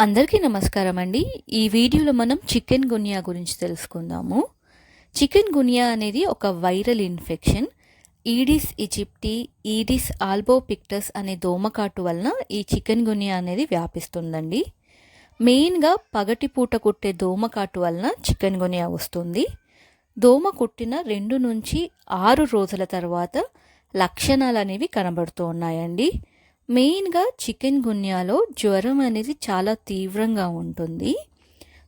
అందరికీ నమస్కారం అండి. ఈ వీడియోలో మనం చికెన్ గున్యా గురించి తెలుసుకుందాము. చికెన్ గున్యా అనేది ఒక viral infection. Aedes aegypti, Aedes albopictus అనే దోమకాటు వలన ఈ చికెన్ గున్యా అనేది వ్యాపిస్తుందండి. మెయిన్గా పగటిపూట కుట్టే దోమకాటు వలన చికెన్ గున్యా వస్తుంది. దోమ కుట్టిన 2 నుంచి 6 రోజుల తర్వాత లక్షణాలు అనేవి కనబడుతూ ఉన్నాయండి. మెయిన్గా చికెన్ గున్యాలో జ్వరం అనేది చాలా తీవ్రంగా ఉంటుంది.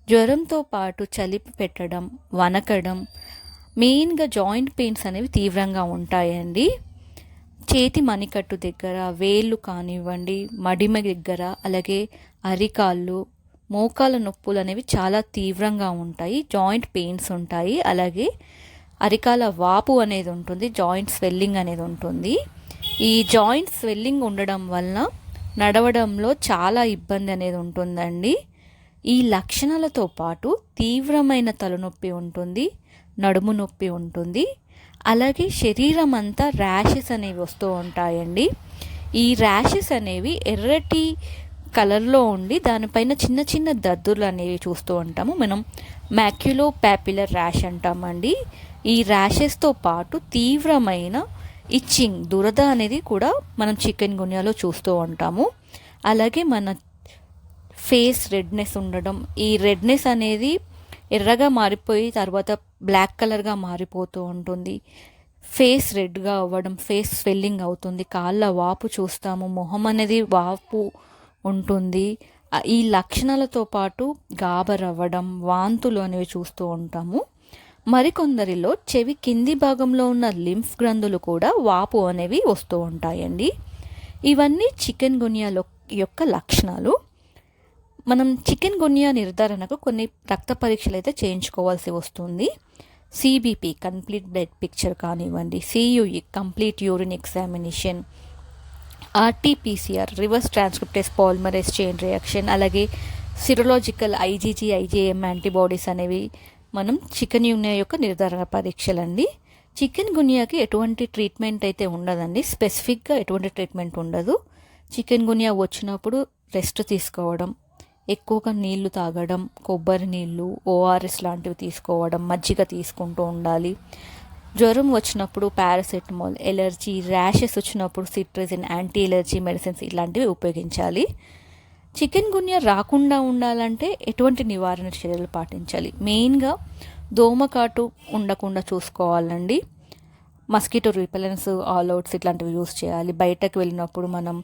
జ్వరంతో పాటు చలిపి పెట్టడం, వనకడం, మెయిన్గా జాయింట్ పెయిన్స్ అనేవి తీవ్రంగా ఉంటాయండి. చేతి మణికట్టు దగ్గర, వేళ్ళు కానివ్వండి, మడిమ దగ్గర, అలాగే అరికాళ్ళు, మోకాల నొప్పులు అనేవి చాలా తీవ్రంగా ఉంటాయి. జాయింట్ పెయిన్స్ ఉంటాయి. అలాగే అరికాల వాపు అనేది ఉంటుంది, జాయింట్ స్వెల్లింగ్ అనేది ఉంటుంది. ఈ జాయింట్ స్వెల్లింగ్ ఉండడం వలన నడవడంలో చాలా ఇబ్బంది అనేది ఉంటుందండి. ఈ లక్షణాలతో పాటు తీవ్రమైన తలనొప్పి ఉంటుంది, నడుము నొప్పి ఉంటుంది. అలాగే శరీరం అంతా ర్యాషెస్ అనేవి వస్తూ ఉంటాయండి. ఈ ర్యాషెస్ అనేవి ఎర్రటి కలర్లో ఉండి దానిపైన చిన్న చిన్న దద్దుర్లు అనేవి చూస్తూ ఉంటాము. మనం మ్యాక్యులో ప్యాపిలర్ ర్యాష్ అంటామండి. ఈ ర్యాషెస్తో పాటు తీవ్రమైన ఇచ్చింగ్, దురద అనేది కూడా మనం చికెన్ గున్యాలో చూస్తూ ఉంటాము. అలాగే మన ఫేస్ రెడ్నెస్ ఉండడం, ఈ రెడ్నెస్ అనేది ఎర్రగా మారిపోయి తర్వాత బ్లాక్ కలర్గా మారిపోతూ ఉంటుంది. ఫేస్ రెడ్గా అవ్వడం, ఫేస్ స్వెల్లింగ్ అవుతుంది, కాళ్ళ వాపు చూస్తాము, మొహం అనేది వాపు ఉంటుంది. ఈ లక్షణాలతో పాటు గాబరవ్వడం, వాంతులు అనేవి చూస్తూ ఉంటాము. మరికొందరిలో చెవి కింది భాగంలో ఉన్న లింఫ్ గ్రంథులు కూడా వాపు అనేవి వస్తూ ఉంటాయండి. ఇవన్నీ చికెన్ గున్యా యొక్క లక్షణాలు. మనం చికెన్ గున్యా నిర్ధారణకు కొన్ని రక్త పరీక్షలు అయితే చేయించుకోవాల్సి వస్తుంది. సిబిపి కంప్లీట్ బ్లడ్ పిక్చర్ కానివ్వండి, CUE complete urine examination, RTPCR reverse transcriptase polymerase chain reaction, అలాగే సిరలాజికల్ ఐజీజీ, ఐజేఎం యాంటీబాడీస్ అనేవి మనం చికెన్ గున్యా యొక్క నిర్ధారణ పరీక్షలండి. చికెన్ గున్యాకి ఎటువంటి ట్రీట్మెంట్ అయితే ఉండదండి. స్పెసిఫిక్గా ఎటువంటి ట్రీట్మెంట్ ఉండదు. చికెన్ గున్యా వచ్చినప్పుడు రెస్ట్ తీసుకోవడం, ఎక్కువగా నీళ్లు తాగడం, కొబ్బరి నీళ్ళు, ఓఆర్ఎస్ లాంటివి తీసుకోవడం, మజ్జిగ తీసుకుంటూ ఉండాలి. జ్వరం వచ్చినప్పుడు పారాసెటమాల్, ఎలర్జీ, ర్యాషెస్ వచ్చినప్పుడు సిట్రజిన్, యాంటీ ఎలర్జీ మెడిసిన్స్ ఇలాంటివి ఉపయోగించాలి. చికెన్ గున్యా రాకుండా ఉండాలంటే ఎటువంటి నివారణ చర్యలు పాటించాలి? మెయిన్గా దోమకాటు ఉండకుండా చూసుకోవాలండి. మస్కిటో రిపెలెన్స్, ఆల్అవుట్స్ ఇట్లాంటివి యూస్ చేయాలి. బయటకు వెళ్ళినప్పుడు మనం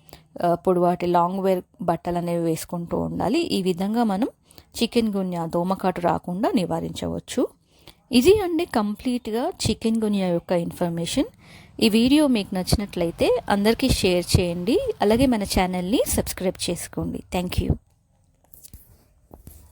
పొడవాటి లాంగ్ వేర్ బట్టలు అనేవి వేసుకుంటూ ఉండాలి. ఈ విధంగా మనం చికెన్ గున్యా దోమకాటు రాకుండా నివారించవచ్చు. ఇది అండి కంప్లీట్గా చికెన్ గున్యా యొక్క ఇన్ఫర్మేషన్. ఈ వీడియో మీకు నచ్చినట్లయితే అందరికీ షేర్ చేయండి. అలాగే మన ఛానల్ని సబ్స్క్రైబ్ చేసుకోండి. Thank you.